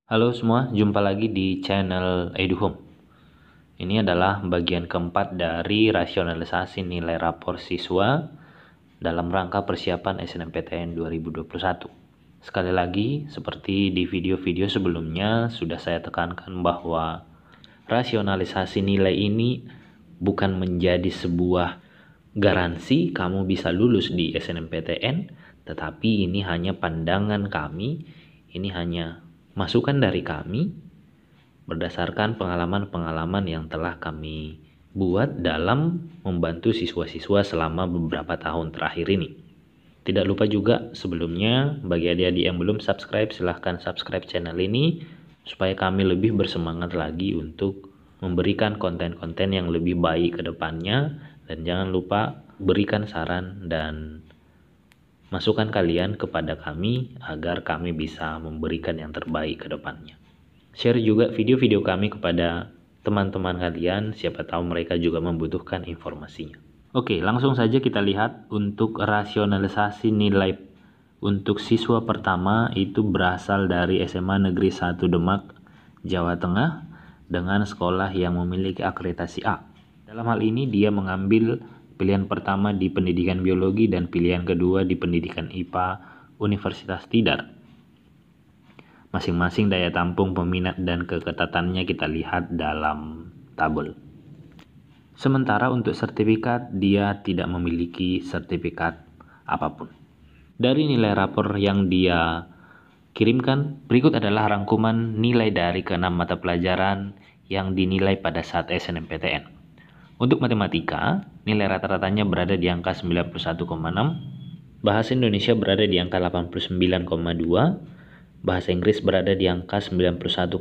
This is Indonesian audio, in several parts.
Halo semua, jumpa lagi di channel EduHome. Ini adalah bagian keempat dari rasionalisasi nilai rapor siswa dalam rangka persiapan SNMPTN 2021. Sekali lagi, seperti di video-video sebelumnya, sudah saya tekankan bahwa rasionalisasi nilai ini bukan menjadi sebuah garansi kamu bisa lulus di SNMPTN, tetapi ini hanya pandangan kami, ini hanya masukan dari kami berdasarkan pengalaman-pengalaman yang telah kami buat dalam membantu siswa-siswa selama beberapa tahun terakhir ini. Tidak lupa juga sebelumnya bagi adik-adik yang belum subscribe, silahkan subscribe channel ini supaya kami lebih bersemangat lagi untuk memberikan konten-konten yang lebih baik ke depannya. Dan jangan lupa berikan saran dan masukan kalian kepada kami agar kami bisa memberikan yang terbaik ke depannya. Share juga video-video kami kepada teman-teman kalian, siapa tahu mereka juga membutuhkan informasinya. Oke, langsung saja kita lihat untuk rasionalisasi nilai untuk siswa pertama itu berasal dari SMA Negeri 1 Demak, Jawa Tengah dengan sekolah yang memiliki akreditasi A. Dalam hal ini dia mengambil pilihan pertama di pendidikan biologi dan pilihan kedua di pendidikan IPA Universitas Tidar. Masing-masing daya tampung peminat dan keketatannya kita lihat dalam tabel. Sementara untuk sertifikat, dia tidak memiliki sertifikat apapun. Dari nilai rapor yang dia kirimkan, berikut adalah rangkuman nilai dari ke-6 mata pelajaran yang dinilai pada saat SNMPTN. Untuk matematika, nilai rata-ratanya berada di angka 91,6, bahasa Indonesia berada di angka 89,2, bahasa Inggris berada di angka 91,6,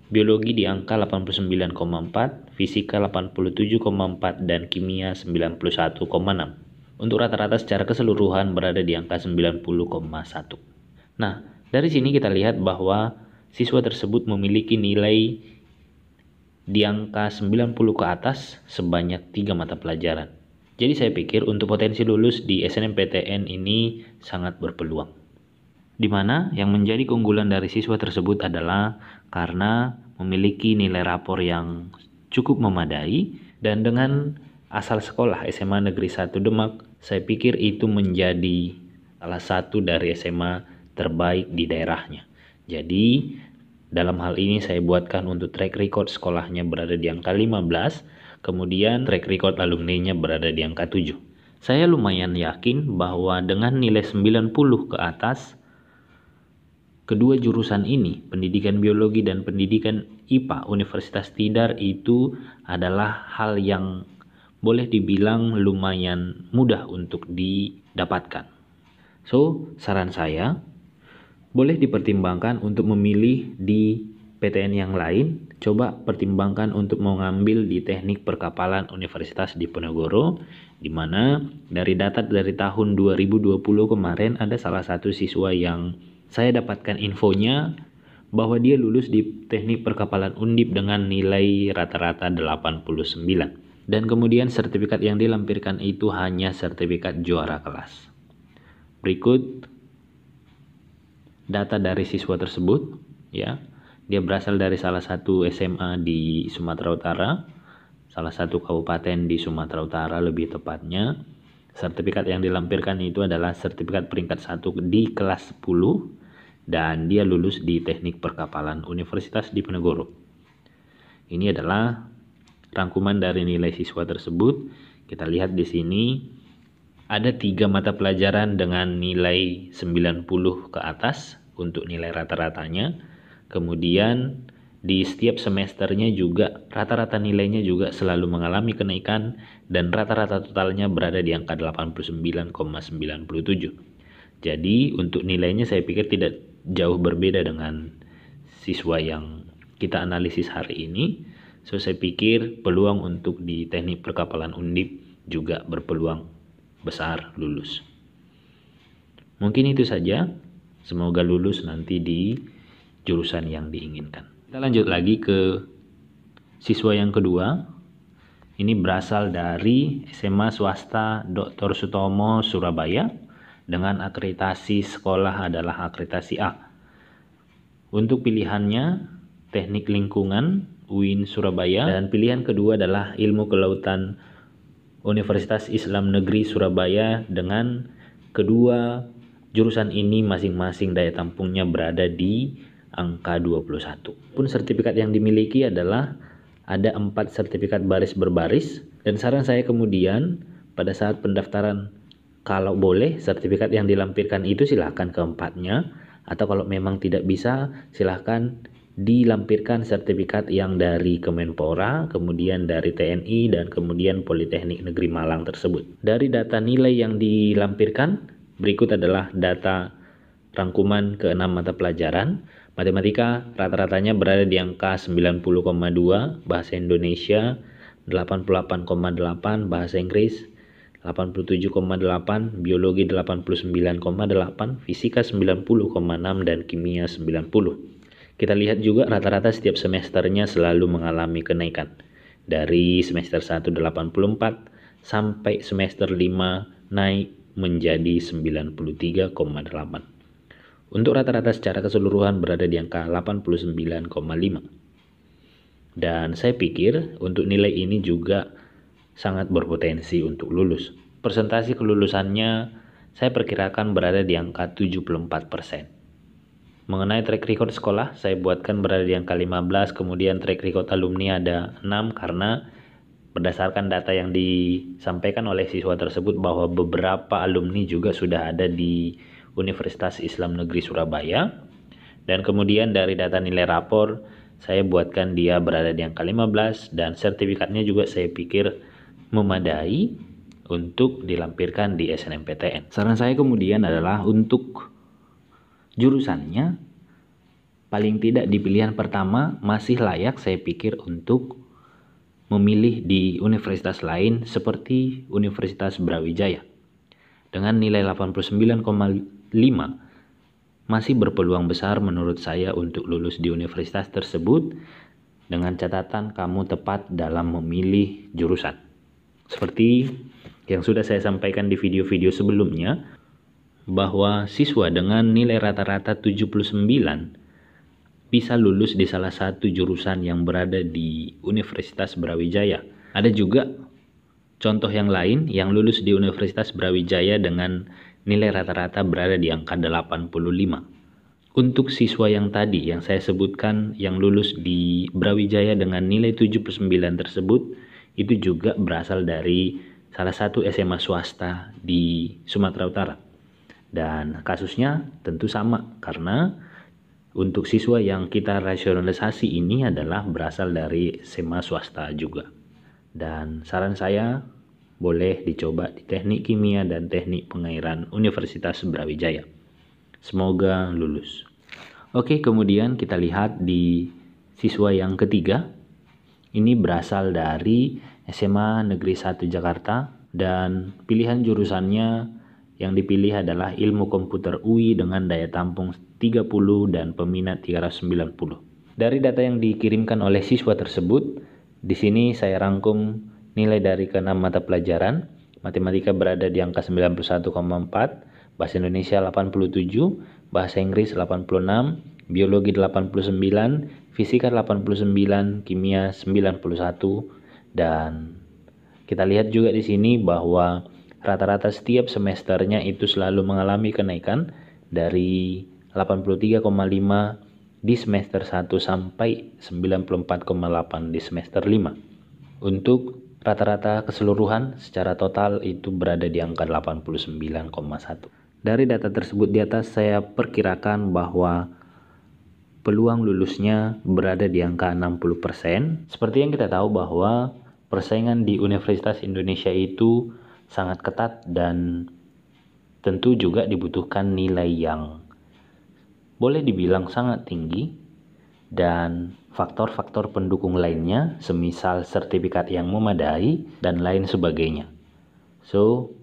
biologi di angka 89,4, fisika 87,4, dan kimia 91,6. Untuk rata-rata secara keseluruhan berada di angka 90,1. Nah, dari sini kita lihat bahwa siswa tersebut memiliki nilai di angka 90 ke atas sebanyak 3 mata pelajaran. Jadi saya pikir untuk potensi lulus di SNMPTN ini sangat berpeluang. Di mana yang menjadi keunggulan dari siswa tersebut adalah karena memiliki nilai rapor yang cukup memadai dan dengan asal sekolah SMA Negeri 1 Demak, saya pikir itu menjadi salah satu dari SMA terbaik di daerahnya. Jadi dalam hal ini saya buatkan untuk track record sekolahnya berada di angka 15, kemudian track record alumninya berada di angka 7. Saya lumayan yakin bahwa dengan nilai 90 ke atas, kedua jurusan ini, pendidikan biologi dan pendidikan IPA Universitas Tidar itu adalah hal yang boleh dibilang lumayan mudah untuk didapatkan. So, saran saya, boleh dipertimbangkan untuk memilih di PTN yang lain. Coba pertimbangkan untuk mengambil di Teknik Perkapalan Universitas Diponegoro, di mana dari data dari tahun 2020 kemarin ada salah satu siswa yang saya dapatkan infonya bahwa dia lulus di Teknik Perkapalan Undip dengan nilai rata-rata 89. Dan kemudian sertifikat yang dilampirkan itu hanya sertifikat juara kelas. Berikut data dari siswa tersebut, ya. Dia berasal dari salah satu SMA di Sumatera Utara, salah satu kabupaten di Sumatera Utara lebih tepatnya. Sertifikat yang dilampirkan itu adalah sertifikat peringkat 1 di kelas 10 dan dia lulus di Teknik Perkapalan Universitas Diponegoro. Ini adalah rangkuman dari nilai siswa tersebut. Kita lihat di sini ada 3 mata pelajaran dengan nilai 90 ke atas untuk nilai rata-ratanya. Kemudian di setiap semesternya juga rata-rata nilainya juga selalu mengalami kenaikan dan rata-rata totalnya berada di angka 89,97. Jadi untuk nilainya saya pikir tidak jauh berbeda dengan siswa yang kita analisis hari ini. So saya pikir peluang untuk di Teknik Perkapalan Undip juga berpeluang besar lulus. Mungkin itu saja. Semoga lulus nanti di jurusan yang diinginkan. Kita lanjut lagi ke siswa yang kedua. Ini berasal dari SMA Swasta Dr. Sutomo Surabaya dengan akreditasi sekolah adalah akreditasi A. Untuk pilihannya Teknik Lingkungan UIN Surabaya, dan pilihan kedua adalah Ilmu Kelautan Universitas Islam Negeri Surabaya. Dengan kedua jurusan ini masing-masing daya tampungnya berada di angka 21. Pun sertifikat yang dimiliki adalah ada 4 sertifikat baris berbaris, dan saran saya kemudian pada saat pendaftaran, kalau boleh sertifikat yang dilampirkan itu silahkan keempatnya, atau kalau memang tidak bisa silahkan dilampirkan sertifikat yang dari Kemenpora, kemudian dari TNI, dan kemudian Politeknik Negeri Malang tersebut. Dari data nilai yang dilampirkan, berikut adalah data rangkuman ke-6 mata pelajaran. Matematika rata-ratanya berada di angka 90,2, bahasa Indonesia 88,8, bahasa Inggris 87,8, biologi 89,8, fisika 90,6, dan kimia 90. Kita lihat juga rata-rata setiap semesternya selalu mengalami kenaikan. Dari semester 1 84 sampai semester 5 naik menjadi 93,8. Untuk rata-rata secara keseluruhan berada di angka 89,5. Dan saya pikir untuk nilai ini juga sangat berpotensi untuk lulus. Persentase kelulusannya saya perkirakan berada di angka 74%. Mengenai track record sekolah, saya buatkan berada di angka 15, kemudian track record alumni ada 6, karena berdasarkan data yang disampaikan oleh siswa tersebut bahwa beberapa alumni juga sudah ada di Universitas Islam Negeri Surabaya. Dan kemudian dari data nilai rapor, saya buatkan dia berada di angka 15, dan sertifikatnya juga saya pikir memadai untuk dilampirkan di SNMPTN. Saran saya kemudian adalah untuk jurusannya, paling tidak di pilihan pertama masih layak saya pikir untuk memilih di universitas lain seperti Universitas Brawijaya. Dengan nilai 89,5 masih berpeluang besar menurut saya untuk lulus di universitas tersebut, dengan catatan kamu tepat dalam memilih jurusan. Seperti yang sudah saya sampaikan di video-video sebelumnya, bahwa siswa dengan nilai rata-rata 79 bisa lulus di salah satu jurusan yang berada di Universitas Brawijaya. Ada juga contoh yang lain yang lulus di Universitas Brawijaya dengan nilai rata-rata berada di angka 85. Untuk siswa yang tadi yang saya sebutkan yang lulus di Brawijaya dengan nilai 79 tersebut, itu juga berasal dari salah satu SMA swasta di Sumatera Utara. Dan kasusnya tentu sama, karena untuk siswa yang kita rasionalisasi ini adalah berasal dari SMA swasta juga. Dan saran saya boleh dicoba di Teknik Kimia dan Teknik Pengairan Universitas Brawijaya. Semoga lulus. Oke, kemudian kita lihat di siswa yang ketiga. Ini berasal dari SMA Negeri 1 Jakarta, dan pilihan jurusannya yang dipilih adalah Ilmu Komputer UI dengan daya tampung 30 dan peminat 390. Dari data yang dikirimkan oleh siswa tersebut, di sini saya rangkum nilai dari ke-6 mata pelajaran. Matematika berada di angka 91,4, Bahasa Indonesia 87, Bahasa Inggris 86, Biologi 89, Fisika 89, Kimia 91, dan kita lihat juga di sini bahwa rata-rata setiap semesternya itu selalu mengalami kenaikan dari 83,5 di semester 1 sampai 94,8 di semester 5. Untuk rata-rata keseluruhan secara total itu berada di angka 89,1. Dari data tersebut di atas saya perkirakan bahwa peluang lulusnya berada di angka 60%. Seperti yang kita tahu bahwa persaingan di Universitas Indonesia itu sangat ketat, dan tentu juga dibutuhkan nilai yang boleh dibilang sangat tinggi, dan faktor-faktor pendukung lainnya semisal sertifikat yang memadai dan lain sebagainya. So,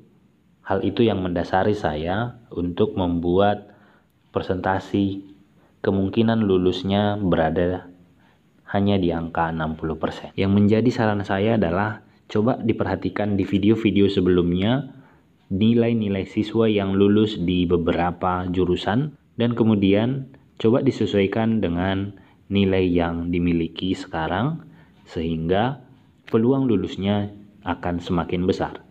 hal itu yang mendasari saya untuk membuat presentasi kemungkinan lulusnya berada hanya di angka 60%. Yang menjadi saran saya adalah coba diperhatikan di video-video sebelumnya nilai-nilai siswa yang lulus di beberapa jurusan, dan kemudian Coba disesuaikan dengan nilai yang dimiliki sekarang, sehingga peluang lulusnya akan semakin besar.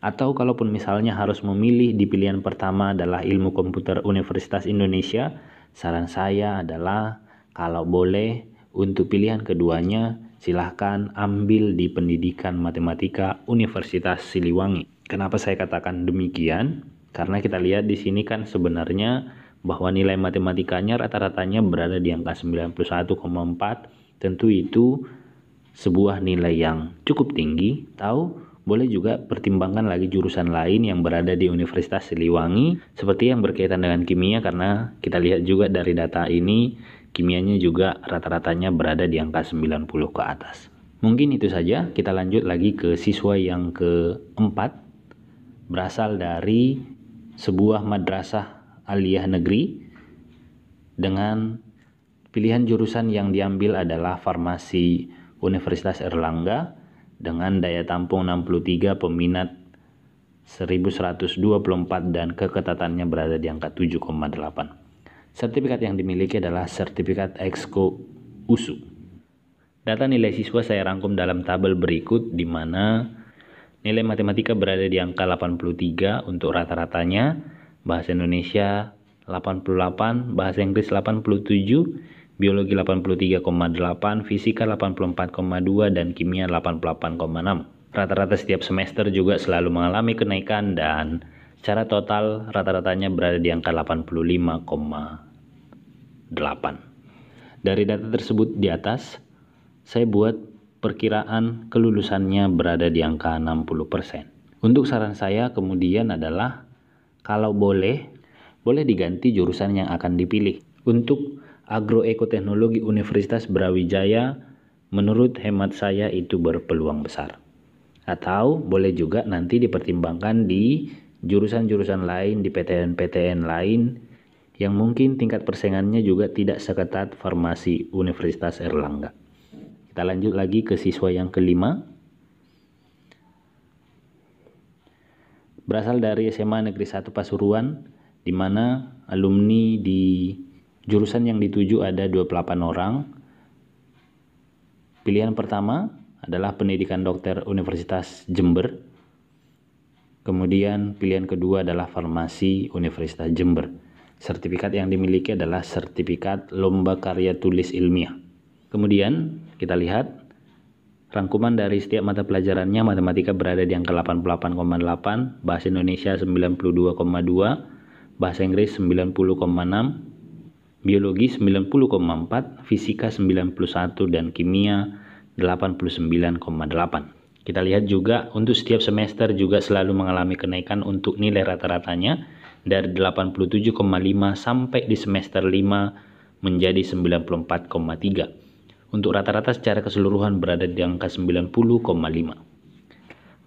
Atau kalaupun misalnya harus memilih di pilihan pertama adalah Ilmu Komputer Universitas Indonesia, saran saya adalah kalau boleh untuk pilihan keduanya silahkan ambil di Pendidikan Matematika Universitas Siliwangi. Kenapa saya katakan demikian? Karena kita lihat di sini kan sebenarnya bahwa nilai matematikanya rata-ratanya berada di angka 91,4. Tentu itu sebuah nilai yang cukup tinggi. Boleh juga pertimbangkan lagi jurusan lain yang berada di Universitas Siliwangi seperti yang berkaitan dengan kimia, karena kita lihat juga dari data ini kimianya juga rata-ratanya berada di angka 90 ke atas. Mungkin itu saja. Kita lanjut lagi ke siswa yang keempat, berasal dari sebuah madrasah aliyah negeri dengan pilihan jurusan yang diambil adalah Farmasi Universitas Erlangga dengan daya tampung 63, peminat 1124 dan keketatannya berada di angka 7,8. Sertifikat yang dimiliki adalah sertifikat Exco USU. Data nilai siswa saya rangkum dalam tabel berikut, di mana nilai matematika berada di angka 83 untuk rata-ratanya, bahasa Indonesia 88, bahasa Inggris 87, biologi 83,8, fisika 84,2, dan kimia 88,6. Rata-rata setiap semester juga selalu mengalami kenaikan dan secara total rata-ratanya berada di angka 85,8. Dari data tersebut di atas, saya buat perkiraan kelulusannya berada di angka 60%. Untuk saran saya kemudian adalah kalau boleh diganti jurusan yang akan dipilih. Untuk Agroekoteknologi Universitas Brawijaya, menurut hemat saya itu berpeluang besar. Atau boleh juga nanti dipertimbangkan di jurusan-jurusan lain, di PTN-PTN lain yang mungkin tingkat persaingannya juga tidak seketat Farmasi Universitas Erlangga. Kita lanjut lagi ke siswa yang kelima, berasal dari SMA Negeri 1 Pasuruan, di mana alumni di jurusan yang dituju ada 28 orang. Pilihan pertama adalah Pendidikan Dokter Universitas Jember. Kemudian pilihan kedua adalah Farmasi Universitas Jember. Sertifikat yang dimiliki adalah sertifikat Lomba Karya Tulis Ilmiah. Kemudian kita lihat rangkuman dari setiap mata pelajarannya. Matematika berada di angka 88,8, bahasa Indonesia 92,2, bahasa Inggris 90,6, biologi 90,4, fisika 91, dan kimia 89,8. Kita lihat juga untuk setiap semester juga selalu mengalami kenaikan untuk nilai rata-ratanya dari 87,5 sampai di semester 5 menjadi 94,3. Untuk rata-rata secara keseluruhan berada di angka 90,5.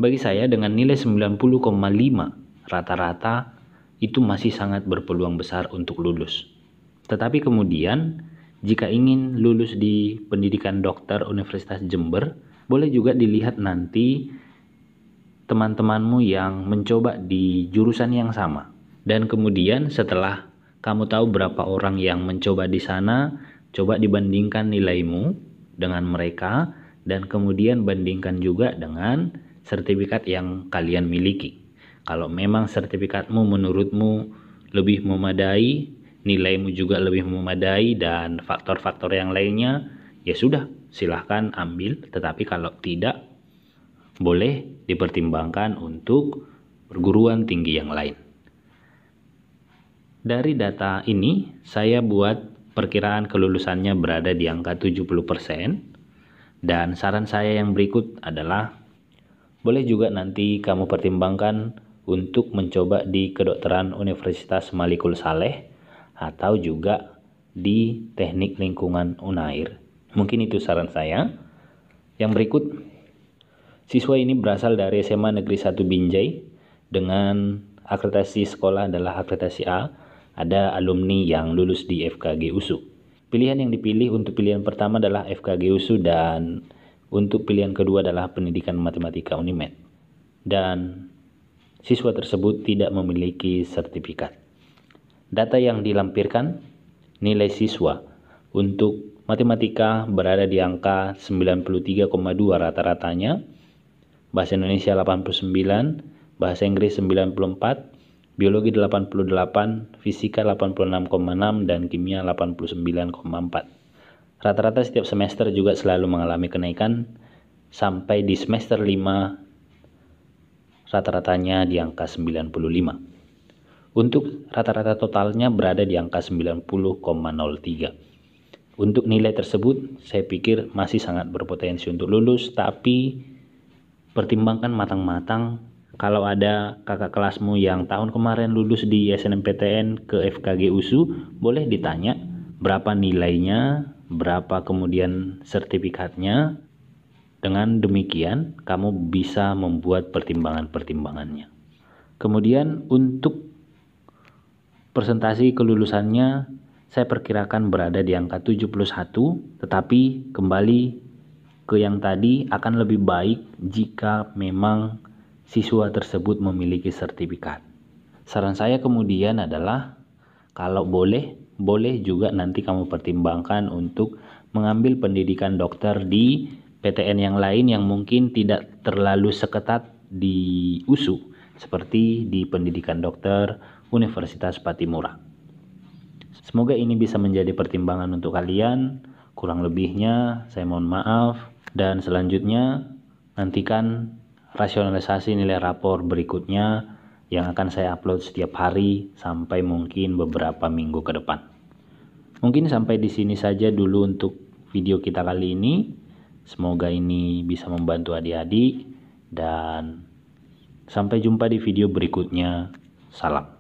Bagi saya dengan nilai 90,5 rata-rata itu masih sangat berpeluang besar untuk lulus. Tetapi kemudian jika ingin lulus di Pendidikan Dokter Universitas Jember, boleh juga dilihat nanti teman-temanmu yang mencoba di jurusan yang sama. Dan kemudian setelah kamu tahu berapa orang yang mencoba di sana, coba dibandingkan nilaimu dengan mereka dan kemudian bandingkan juga dengan sertifikat yang kalian miliki. Kalau memang sertifikatmu menurutmu lebih memadai, nilaimu juga lebih memadai dan faktor-faktor yang lainnya, ya sudah, silahkan ambil. Tetapi kalau tidak, boleh dipertimbangkan untuk perguruan tinggi yang lain. Dari data ini, saya buat perkiraan kelulusannya berada di angka 70%. Dan saran saya yang berikut adalah, boleh juga nanti kamu pertimbangkan untuk mencoba di Kedokteran Universitas Malikul Saleh atau juga di Teknik Lingkungan Unair. Mungkin itu saran saya. Yang berikut, siswa ini berasal dari SMA Negeri 1 Binjai dengan akreditasi sekolah adalah akreditasi A. Ada alumni yang lulus di FKG USU. Pilihan yang dipilih untuk pilihan pertama adalah FKG USU dan untuk pilihan kedua adalah Pendidikan Matematika Unimed. Dan siswa tersebut tidak memiliki sertifikat. Data yang dilampirkan, nilai siswa. Untuk matematika berada di angka 93,2 rata-ratanya, bahasa Indonesia 89, bahasa Inggris 94, biologi 88, fisika 86,6, dan kimia 89,4. Rata-rata setiap semester juga selalu mengalami kenaikan sampai di semester 5 rata-ratanya di angka 95. Untuk rata-rata totalnya berada di angka 90,03. Untuk nilai tersebut saya pikir masih sangat berpotensi untuk lulus, tapi pertimbangkan matang-matang. Kalau ada kakak kelasmu yang tahun kemarin lulus di SNMPTN ke FKG USU, boleh ditanya berapa nilainya, berapa kemudian sertifikatnya. Dengan demikian kamu bisa membuat pertimbangan-pertimbangannya. Kemudian untuk persentase kelulusannya saya perkirakan berada di angka 71, tetapi kembali ke yang tadi, akan lebih baik jika memang siswa tersebut memiliki sertifikat. Saran saya kemudian adalah kalau boleh juga nanti kamu pertimbangkan untuk mengambil pendidikan dokter di PTN yang lain yang mungkin tidak terlalu seketat di USU, seperti di pendidikan dokter Universitas Patimura. Semoga ini bisa menjadi pertimbangan untuk kalian. Kurang lebihnya saya mohon maaf, dan selanjutnya nantikan rasionalisasi nilai rapor berikutnya yang akan saya upload setiap hari sampai mungkin beberapa minggu ke depan. Mungkin sampai di sini saja dulu untuk video kita kali ini. Semoga ini bisa membantu adik-adik, dan sampai jumpa di video berikutnya. Salam.